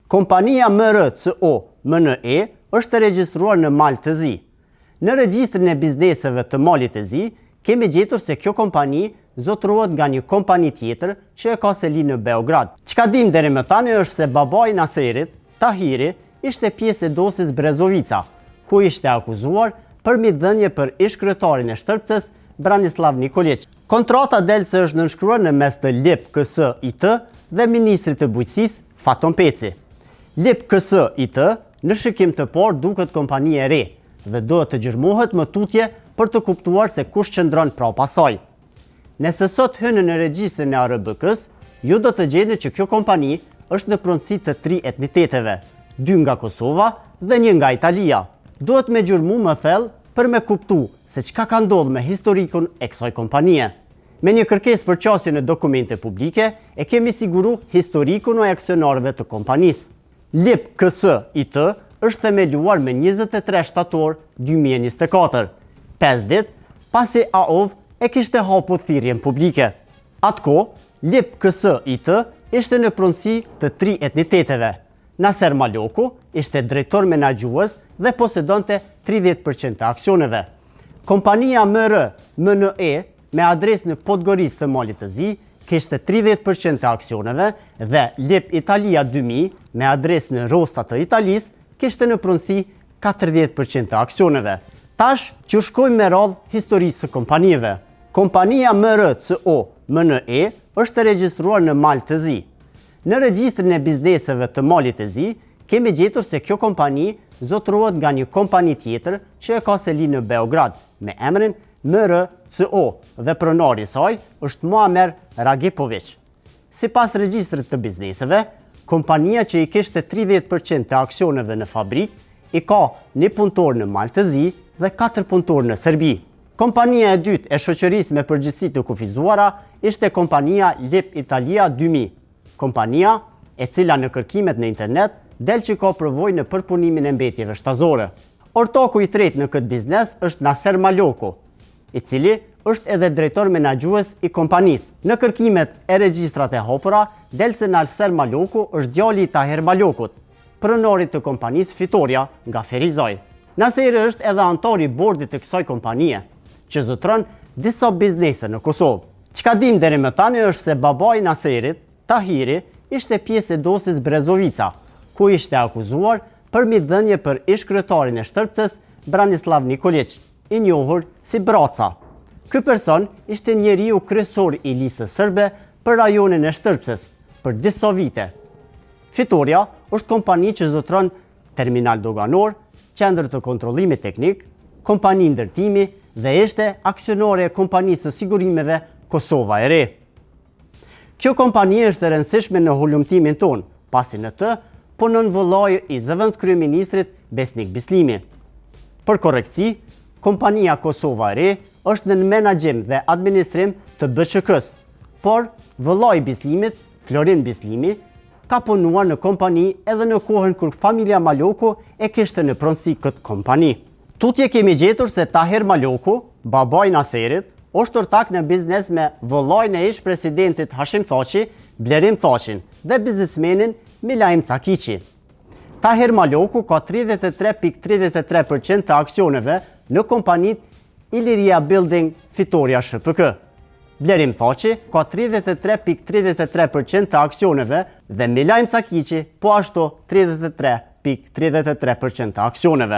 Kompania MRCO MNE është e regjistruar në Malë të Zi. Në regjistrin e bizneseve të Malit të Zi, kemi gjetur se kjo kompani zotërohet nga një kompani tjetër që e ka seli në Beograd. Çka dim deri më tani është se babai i Naserit, Tahiri, ishte pjesë e dosjes Brezovica, ku ishte akuzuar për midhënie për ish-kryetarin e Shtërpces, Branislav Nikolić. Kontrata del se është nënshkruar në mes të LIP KS IT dhe Ministrit të Bujqësisë, Faton Peci. LIP KS IT në shikim të parë duket kompani e re dhe duhet të gjërmohet më tutje për të kuptuar se kush qëndron prapa saj. Nëse sot hynë në regjistrin e ARBK-s, ju do të gjeni që kjo kompani është në pronësi të 3 etniteteve, 2 nga Kosova dhe 1 nga Italia. Duhet me gjurmu më thellë për me kuptu se çka ka ndodhur me historikun e kësaj kompanie. Me një kërkesë për qasje në dokumente publike, e kemi siguru historikun e aksionarëve të kompanisë. LIP KS IT është themeluar me 23 shtator 2024, 5 ditë pasi AOV e kishte hapur thirrjen publike. Atko, LIP KS IT ishte në pronësi të 3 etniteteve. Naser Maloku ishte drejtor menaxhues dhe posedonte 30% të aksioneve. Kompania MNE me adresë në Podgoricë të Malit të Zi kishte 30% të aksioneve dhe LIP Italia 2000 me adresë në Rosta të Italisë kishte në pronësi 40% të aksioneve. Tash që shkojmë me radhë historisë së kompanive. Kompania MRCO MNE është e regjistruar në Malë të Zi. Në regjistrin e bizneseve të Malit të Zi, kemi gjetur se kjo kompani zotërohet nga një kompani tjetër që e ka seli në Beograd, me emrin MRCO dhe pronari i saj është Muamer Ragipović. Sipas regjistrit të bizneseve, kompania që i kishte 30% të aksioneve në fabrik, i ka një punëtor në Malë të Zi dhe 4 punëtor në Serbi. Kompania e dytë e shoqërisë me përgjegjësi të kufizuara ishte kompania LIP Italia 2000. Kompania e cila në kërkimet në internet del që ka përvojë në përpunimin e mbetjeve shtazore. Ortaku i tretë në këtë biznes është Naser Maloku, i cili është edhe drejtor menaxhues i kompanisë. Në kërkimet e regjistrat e hapura del se Naser Maloku është djali i Tahir Malokut, pronarit të kompanisë Fitoria nga Ferizaj. Naseri është edhe antar i bordit të kësaj kompanie, që zotron disa biznese në Kosovë. Çka dim deri më tani është se babai i Naserit, Tahiri, ishte pjesë e dosjes Brezovica, ku ishte akuzuar për midhënie për ish-kryetarin e Shtërpces, Branislav Nikolić, i njohur si Braca. Ky person ishte njeriu kryesor i listës serbe për rajonin e Shtërpces për disa vite. Fitoria është kompani që zotron terminal doganor, qendër të kontrollimit teknik, kompani ndërtimi dhe ishte aksionare e kompanisë së sigurimeve Kosova e Re. Kjo kompani është e rëndësishme në hulumtimin ton, pasi në të punon vëllai i zëvendës kryeministrit Besnik Bislimi. Për korrektësi, kompania Kosova e Re është në menaxhim dhe administrim të BÇK-s, por vëllai i Bislimit, Florin Bislimi, ka punuar në kompani edhe në kohën kur familja Maloku e kishte në pronësi këtë kompani. Tutje kemi gjetur se Tahir Maloku, babai i Naserit, është ortak në biznes me vëllain e ish-presidentit Hashim Thaçi, Blerim Thaçin dhe biznesmenin Milaim Cakiqi. Tahir Maloku ka 33.33% të aksioneve në kompanit Iliria Building Fitoria SHPK. Blerim Thaçi ka 33.33% të aksioneve dhe Milaim Cakiqi po ashtu 33.33% të aksioneve.